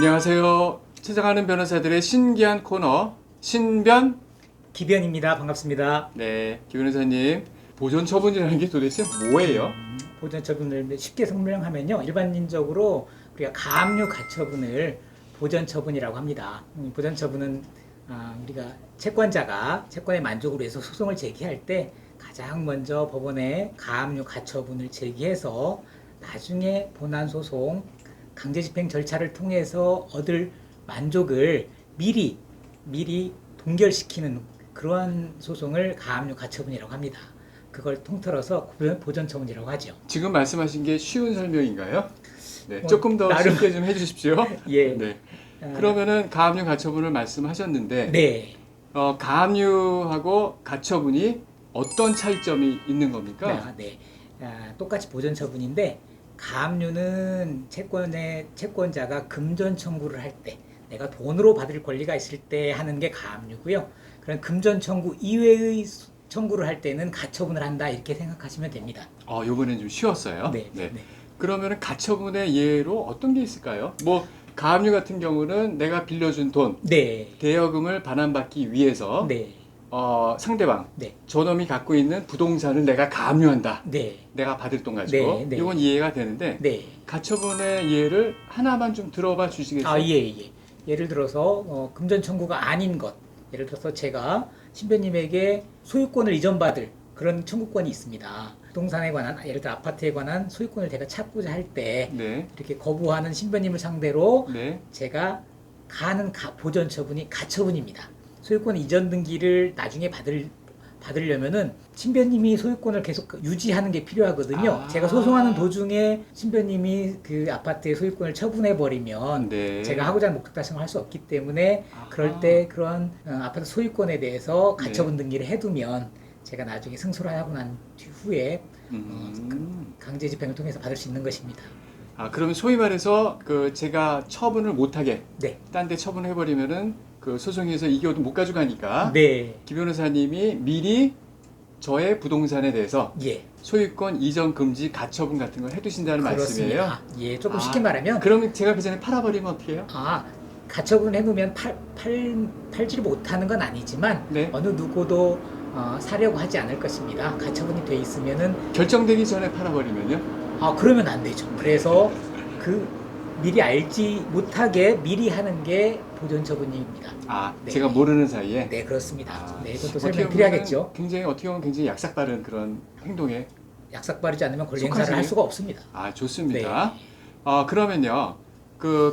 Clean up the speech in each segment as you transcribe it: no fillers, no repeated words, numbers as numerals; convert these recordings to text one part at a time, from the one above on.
안녕하세요. 찾아가는 변호사들의 신기한 코너 신변. 기변입니다. 반갑습니다. 네, 김 변호사님, 보존 처분이라는 게 도대체 뭐예요? 보존 처분을 쉽게 설명하면요, 일반적으로 우리가 가압류 가처분을 보존 처분이라고 합니다. 보존 처분은 우리가 채권자가 채권의 만족을 위해서 소송을 제기할 때 가장 먼저 법원에 가압류 가처분을 제기해서 나중에 본안 소송 강제집행 절차를 통해서 얻을 만족을 미리 동결시키는 그러한 소송을 가압류 가처분이라고 합니다. 그걸 통틀어서 보존 처분이라고 하죠. 지금 말씀하신 게 쉬운 설명인가요? 네, 뭐, 조금 더 나름- 쉽게 좀 해주십시오. 예. 네. 그러면은 가압류 가처분을 말씀하셨는데, 네. 가압류하고 가처분이 어떤 차이점이 있는 겁니까? 네. 똑같이 보존 처분인데 가압류는 채권자가 금전 청구를 할 때 내가 돈으로 받을 권리가 있을 때 하는 게 가압류고요. 그런 금전 청구 이외의 청구를 할 때는 가처분을 한다 이렇게 생각하시면 됩니다. 요번엔 좀 쉬웠어요. 네. 그러면은 가처분의 예로 어떤 게 있을까요? 뭐 가압류 같은 경우는 내가 빌려준 돈, 네. 대여금을 반환받기 위해서 네. 상대방, 네. 저놈이 갖고 있는 부동산을 내가 가압류한다. 네. 내가 받을 돈 가지고. 네, 네. 이건 이해가 되는데 네. 가처분의 예를 하나만 좀 들어봐 주시겠어요? 예. 예를 들어서 금전 청구가 아닌 것. 예를 들어서 제가 신변님에게 소유권을 이전받을 그런 청구권이 있습니다. 부동산에 관한, 예를 들어 아파트에 관한 소유권을 제가 찾고자 할 때 네. 이렇게 거부하는 신변님을 상대로 네. 제가 가하는 보존 처분이 가처분입니다. 소유권 이전 등기를 나중에 받으려면은 신변님이 소유권을 계속 유지하는 게 필요하거든요. 제가 소송하는 도중에 신변님이 그 아파트의 소유권을 처분해 버리면 네. 제가 하고자 하는 목적 달성을 할 수 없기 때문에 그럴 때 그런 아파트 소유권에 대해서 가처분 등기를 해두면 제가 나중에 승소를 하고 난 후에 강제 집행을 통해서 받을 수 있는 것입니다. 그러면 소위 말해서 제가 처분을 못하게 네. 딴 데 처분해 버리면은 그 소송에서 이겨도 못 가져가니까 네. 김 변호사님이 미리 저의 부동산에 대해서 예. 소유권 이전 금지 가처분 같은 걸 해두신다는 말씀이에요? 그렇습니다. 예. 조금 쉽게 말하면 그러면 제가 그 전에 팔아버리면 어떻게 해요? 가처분 해놓으면 팔지를 못하는 건 아니지만 네. 어느 누구도 사려고 하지 않을 것입니다. 가처분이 돼 있으면은 결정되기 전에 팔아버리면요? 그러면 안 되죠. 그래서 미리 알지 못하게 미리 하는 게 보존 처분입니다. 네. 제가 모르는 사이에? 네, 그렇습니다. 네, 이것도 어떻게 설명 보면 필요하겠죠. 어떻게 보면 굉장히 약삭 빠른 그런 행동에. 약삭 바르지 않으면 권리 행사를 속하시네요? 할 수가 없습니다. 좋습니다. 네. 그러면요,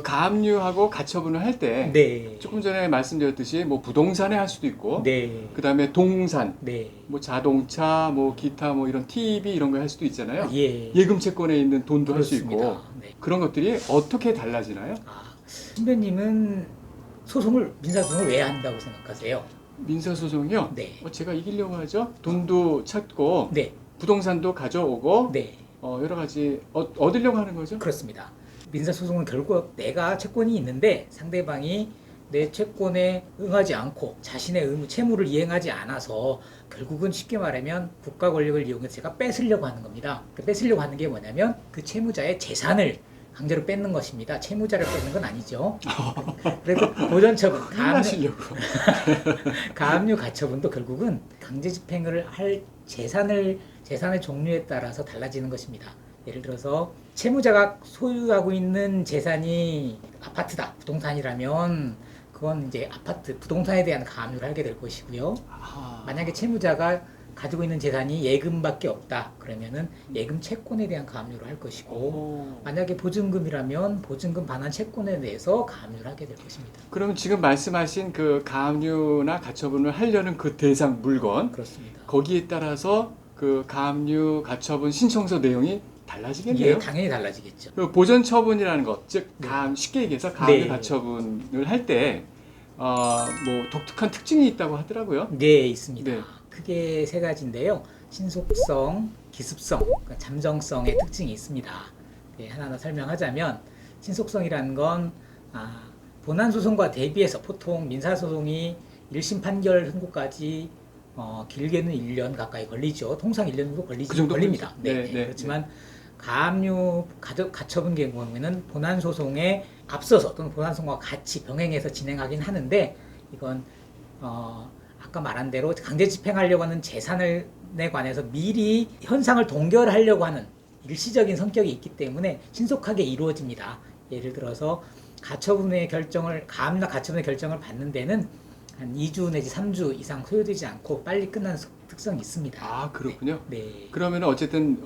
가압류하고 가처분을 할 때, 네. 조금 전에 말씀드렸듯이 뭐 부동산에 할 수도 있고, 네. 그 다음에 동산, 네. 뭐 자동차, 뭐 기타 뭐 이런 TV 이런 거 할 수도 있잖아요. 예. 예금 채권에 있는 돈도 할 수 있고, 그렇습니다. 네. 그런 것들이 어떻게 달라지나요? 신변님은 민사소송을 왜 한다고 생각하세요? 민사소송이요? 네. 제가 이기려고 하죠. 돈도 찾고, 네. 부동산도 가져오고, 네. 여러 가지 얻으려고 하는 거죠. 그렇습니다. 민사소송은 결국 내가 채권이 있는데 상대방이 내 채권에 응하지 않고 자신의 의무, 채무를 이행하지 않아서 결국은 쉽게 말하면 국가 권력을 이용해서 제가 뺏으려고 하는 겁니다. 뺏으려고 하는 게 뭐냐면 그 채무자의 재산을 강제로 뺏는 것입니다. 채무자를 뺏는 건 아니죠. 그래서 보존처분, 가압류 가처분도 결국은 강제 집행을 할 재산의 종류에 따라서 달라지는 것입니다. 예를 들어서 채무자가 소유하고 있는 재산이 아파트다, 부동산이라면 그건 이제 부동산에 대한 가압류를 하게 될 것이고요. 만약에 채무자가 가지고 있는 재산이 예금밖에 없다, 그러면은 예금 채권에 대한 가압류를 할 것이고, 만약에 보증금이라면 보증금 반환 채권에 대해서 가압류를 하게 될 것입니다. 그러면 지금 말씀하신 그 가압류나 가처분을 하려는 그 대상 물건, 그렇습니다. 거기에 따라서 그 가압류 가처분 신청서 내용이 달라지겠네요. 예, 당연히 달라지겠죠. 그 보존 처분이라는 것, 즉 쉽게 얘기해서 가압류 네. 가처분을 할 때 뭐 독특한 특징이 있다고 하더라고요. 네, 있습니다. 네. 크게 세 가지인데요. 신속성, 기습성, 그러니까 잠정성의 특징이 있습니다. 네, 하나하나 설명하자면 신속성이라는 건 본안 소송과 대비해서 보통 민사 소송이 1심 판결 선고까지 길게는 1년 가까이 걸리죠. 통상 1년 정도 그 정도 걸립니다. 걸리죠. 네. 그렇지만 가압류 가처분 경우에는 본안 소송의 앞서서 또는 본환송과 같이 병행해서 진행하긴 하는데 이건 아까 말한 대로 강제 집행하려고 하는 재산에 관해서 미리 현상을 동결하려고 하는 일시적인 성격이 있기 때문에 신속하게 이루어집니다. 예를 들어서 가처분의 결정을 가압류나 가처분의 결정을 받는 데는 한 2주 내지 3주 이상 소요되지 않고 빨리 끝나는 특성이 있습니다. 아, 그렇군요. 네. 그러면 어쨌든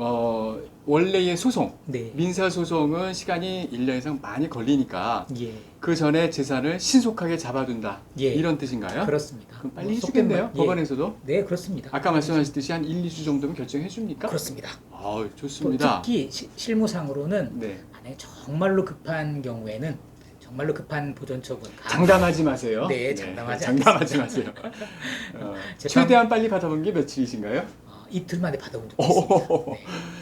원래의 소송, 네. 민사 소송은 시간이 1년 이상 많이 걸리니까 예. 그 전에 재산을 신속하게 잡아둔다. 예. 이런 뜻인가요? 그렇습니다. 그럼 빨리 뭐 해주겠네요. 속된 말- 예. 법원에서도. 네, 그렇습니다. 아까 말씀하셨듯이 한 1, 2주 정도면 결정해 줍니까? 그렇습니다. 아, 또 좋습니다. 특히 실무상으로는 네. 만약에 정말로 급한 경우에는 정말로 급한 보존 처분 장담하지 마세요. 네, 장담하지 장담하지 마세요. 재판- 최대한 빨리 받아본 게 며칠이신가요? 이틀 만에 받아본 적이 있습니다. 오,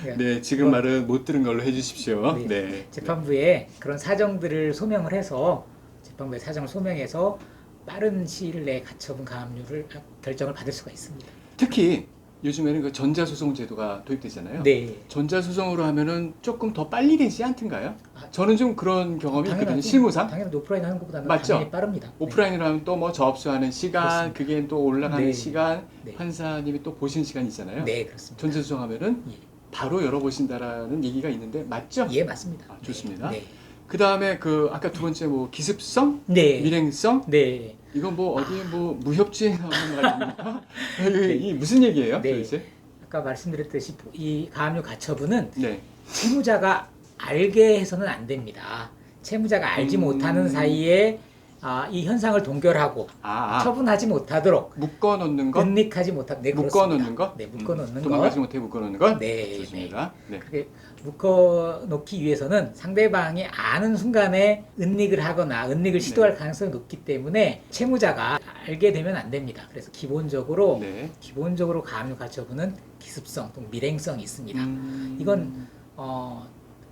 네. 네, 지금 말은 못 들은 걸로 해주십시오. 네. 네. 재판부에 그런 사정들을 소명을 해서 재판부의 사정을 소명해서 빠른 시일 내에 가처분 가압류를 결정을 받을 수가 있습니다. 특히 요즘에는 그 전자소송 제도가 도입되잖아요. 네. 전자소송으로 하면은 조금 더 빨리 되지 않던가요? 아, 저는 좀 그런 경험이 있거든요. 당연하죠. 실무상. 당연히 오프라인 하는 것보다는 맞죠? 당연히 빠릅니다. 오프라인으로 하면 또 뭐 접수하는 시간, 그렇습니다. 그게 또 올라가는 네. 시간, 네. 판사님이 또 보시는 시간 있잖아요. 네, 그렇습니다. 전자소송 하면은 예. 바로 열어보신다라는 얘기가 있는데 맞죠? 예, 맞습니다. 아, 좋습니다. 네. 그 다음에 그 아까 두 번째 뭐 기습성, 네. 밀행성, 네. 이건 뭐 어디 뭐 무협지에 나오는 말입니까? 이 무슨 얘기예요, 네. 도대체? 아까 말씀드렸듯이 이 가압류 가처분은 네. 채무자가 알게 해서는 안 됩니다. 채무자가 알지 못하는 사이에 이 현상을 동결하고 처분하지 못하도록 묶어놓는 것, 은닉하지 못하. 네, 묶어놓는 것, 네, 묶어놓는 도망가지 것. 못해 묶어놓는 것. 네, 좋습니다. 네. 그렇게 묶어놓기 위해서는 상대방이 아는 순간에 은닉을 하거나 은닉을 시도할 가능성이 높기 때문에 채무자가 알게 되면 안 됩니다. 그래서 기본적으로 네. 가압류 가처분은 기습성 또는 밀행성이 있습니다. 음. 이건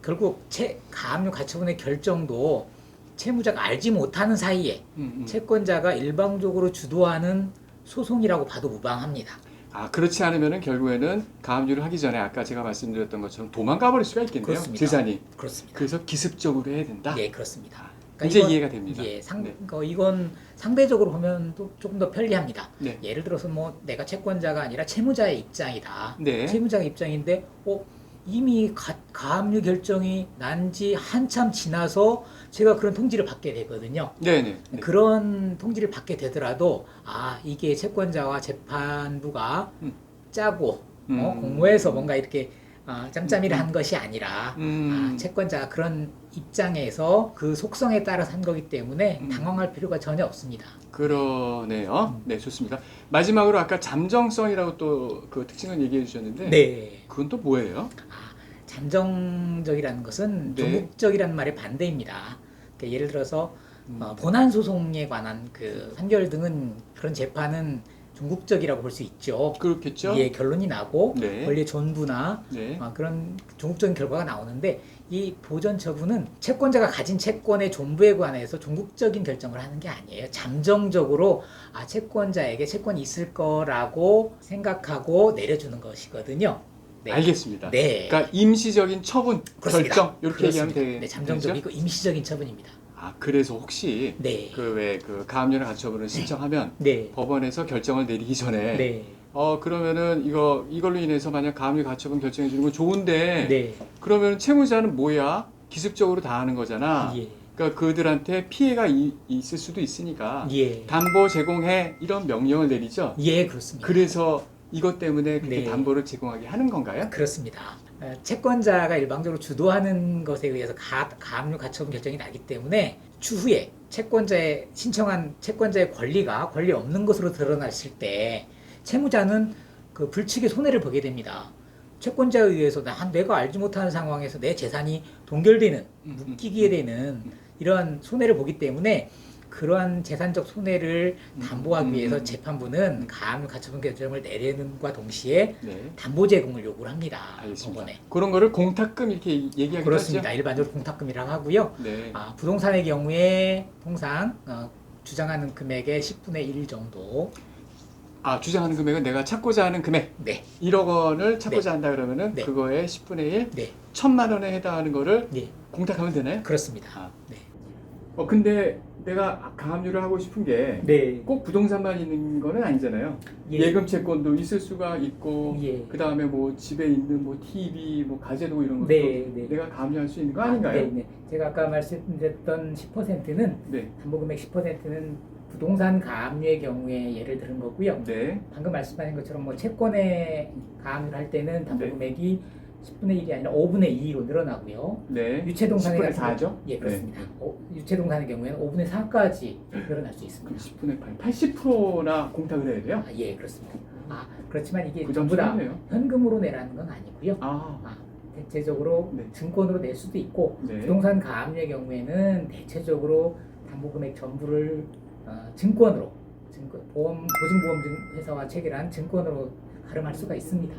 결국 가압류 가처분의 결정도 채무자가 알지 못하는 사이에 채권자가 일방적으로 주도하는 소송이라고 봐도 무방합니다. 아, 그렇지 않으면은 결국에는 가압류를 하기 전에 아까 제가 말씀드렸던 것처럼 도망가 버릴 수가 있겠네요. 그렇습니다. 재산이. 그렇습니다. 그래서 기습적으로 해야 된다. 예, 그렇습니다. 이제 이해가 됩니다. 예, 네. 이건 상대적으로 보면 또 조금 더 편리합니다. 네. 예를 들어서 뭐 내가 채권자가 아니라 채무자의 입장이다. 네. 채무자의 입장인데 이미 가압류 결정이 난 지 한참 지나서 제가 그런 통지를 받게 되거든요. 네네. 네. 그런 통지를 받게 되더라도 이게 채권자와 재판부가 짜고 공모해서 뭔가 이렇게 짬짬이를 한 것이 아니라 채권자가 그런 입장에서 그 속성에 따라서 한 거기 때문에 당황할 필요가 전혀 없습니다. 그러네요. 네, 좋습니다. 마지막으로 아까 잠정성이라고 또 그 특징을 얘기해 주셨는데 네. 그건 또 뭐예요? 잠정적이라는 것은 네. 종국적이라는 말의 반대입니다. 그러니까 예를 들어서 본안 소송에 관한 그 판결 등은 그런 재판은 종국적이라고 볼 수 있죠. 그렇겠죠? 예, 결론이 나고 네. 권리의 존부나 네. 그런 종국적인 결과가 나오는데 이 보전 처분은 채권자가 가진 채권의 존부에 관해서 종국적인 결정을 하는 게 아니에요. 잠정적으로 채권자에게 채권이 있을 거라고 생각하고 내려주는 것이거든요. 네. 알겠습니다. 네. 그러니까 임시적인 처분, 그렇습니다. 결정 이렇게 그렇습니다. 얘기하면 되겠죠? 네, 잠정적이고 임시적인 처분입니다. 그래서 혹시 네. 그 가압류나 가처분을 신청하면 네. 법원에서 결정을 내리기 전에 네. 그러면은 이걸로 인해서 만약 가압류 가처분 결정해 주는 건 좋은데 네. 그러면 채무자는 뭐야? 기습적으로 다 하는 거잖아. 예. 그러니까 그들한테 피해가 있을 수도 있으니까 예. 담보 제공해 이런 명령을 내리죠. 예, 그렇습니다. 그래서 이것 때문에 그렇게 네. 담보를 제공하게 하는 건가요? 그렇습니다. 채권자가 일방적으로 주도하는 것에 의해서 가압류 가처분 결정이 나기 때문에 추후에 신청한 채권자의 권리 없는 것으로 드러났을 때 채무자는 그 불측의 손해를 보게 됩니다. 채권자에 의해서 내가 알지 못하는 상황에서 내 재산이 동결되는, 묶이게 되는 이러한 손해를 보기 때문에 그러한 재산적 손해를 담보하기 위해서 재판부는 가압류 가처분 결정을 내리는과 동시에 네. 담보 제공을 요구를 합니다. 알겠습니다. 법원에. 그런 거를 공탁금 이렇게 얘기하기도 그렇습니다. 하죠? 일반적으로 공탁금이라고 하고요. 네. 부동산의 경우에 통상 주장하는 금액의 10분의 1 정도. 주장하는 금액은 내가 찾고자 하는 금액 네. 1억 원을 찾고자 한다 그러면은 네. 그거의 10분의 1, 네. 1,000만 원에 해당하는 거를 네. 공탁하면 되나요? 그렇습니다. 네. 근데 내가 가압류를 하고 싶은 게 네. 꼭 부동산만 있는 거는 아니잖아요. 예. 예금 채권도 있을 수가 있고, 예. 그 다음에 뭐 집에 있는 뭐 TV, 뭐 가재도 이런 것도 네, 네. 내가 가압류할 수 있는 거 아닌가요? 네, 네. 제가 아까 말씀드렸던 10%는 네, 담보금액 10%는 부동산 가압류의 경우에 예를 들은 거고요. 네, 방금 말씀하신 것처럼 뭐 채권에 가압류를 할 때는 담보금액이 10분의 1이 아니라 5분의 2로 늘어나고요. 네. 유체동산의 10분의 4죠? 예, 그렇습니다. 유체동산의 경우에는 5분의 4까지 늘어날 수 그럼 있습니다. 10분의 8, 80%나 공탁을 해야 돼요? 예, 그렇습니다. 그렇지만 이게 그 점 전부 다 좋네요. 현금으로 내라는 건 아니고요. 아, 대체적으로 네. 증권으로 낼 수도 있고 네. 부동산 가압류의 경우에는 대체적으로 담보금액 전부를 증권으로 보증보험 회사와 체결한 증권으로 가름할 수가 있습니다.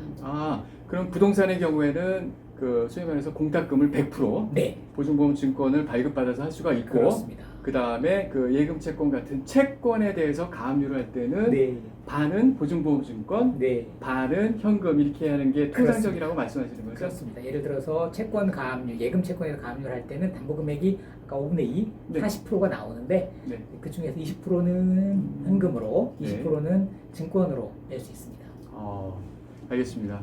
그럼 부동산의 경우에는 그 소위 말해서 공탁금을 100% 네, 보증보험 증권을 발급받아서 할 수가 있고, 그렇습니다. 그 다음에 그 예금 채권 같은 채권에 대해서 가압류를 할 때는 네, 반은 보증보험 증권, 네, 반은 현금 이렇게 하는 게 통상적이라고 말씀하시는 거죠? 그렇습니다. 예를 들어서 채권 가압류, 예금 채권에서 가압류를 할 때는 담보금액이 아까 5분의 2, 네. 40%가 나오는데 네. 그 중에서 20%는 현금으로, 네. 20%는 증권으로 낼 수 있습니다. 알겠습니다.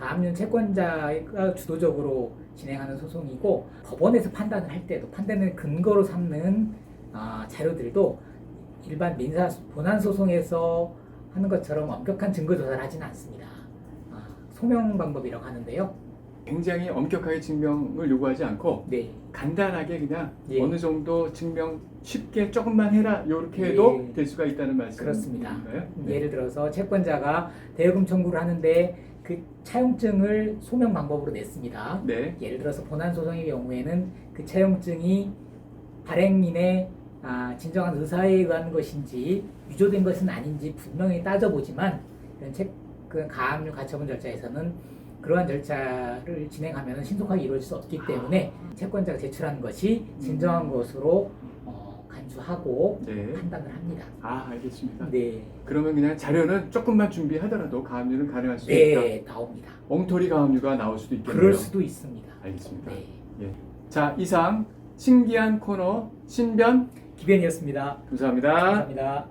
가압류는 채권자가 주도적으로 진행하는 소송이고 법원에서 판단을 할 때도 판단을 근거로 삼는 자료들도 일반 민사 본안 소송에서 하는 것처럼 엄격한 증거 조사를 하지는 않습니다. 소명 방법이라고 하는데요. 굉장히 엄격하게 증명을 요구하지 않고 네, 간단하게 그냥 예. 어느 정도 증명 쉽게 조금만 해라 이렇게 해도 예. 될 수가 있다는 말씀인가요? 그렇습니다. 네. 예를 들어서 채권자가 대여금 청구를 하는데 그 차용증을 소명 방법으로 냈습니다. 네. 예를 들어서 본안 소송의 경우에는 그 차용증이 발행인의 진정한 의사에 의한 것인지 위조된 것은 아닌지 분명히 따져보지만 이런 그 가압류 가처분 절차에서는 그러한 절차를 진행하면 신속하게 이루어질 수 없기 때문에 채권자가 제출한 것이 진정한 것으로 간주하고 네. 판단을 합니다. 알겠습니다. 네, 그러면 그냥 자료는 조금만 준비하더라도 가압류는 가능할 수도 있다. 네, 나옵니다. 엉터리 가압류가 나올 수도 있겠네요. 그럴 수도 있습니다. 알겠습니다. 네, 자, 이상 신기한 코너 신변 기변이었습니다. 감사합니다. 감사합니다.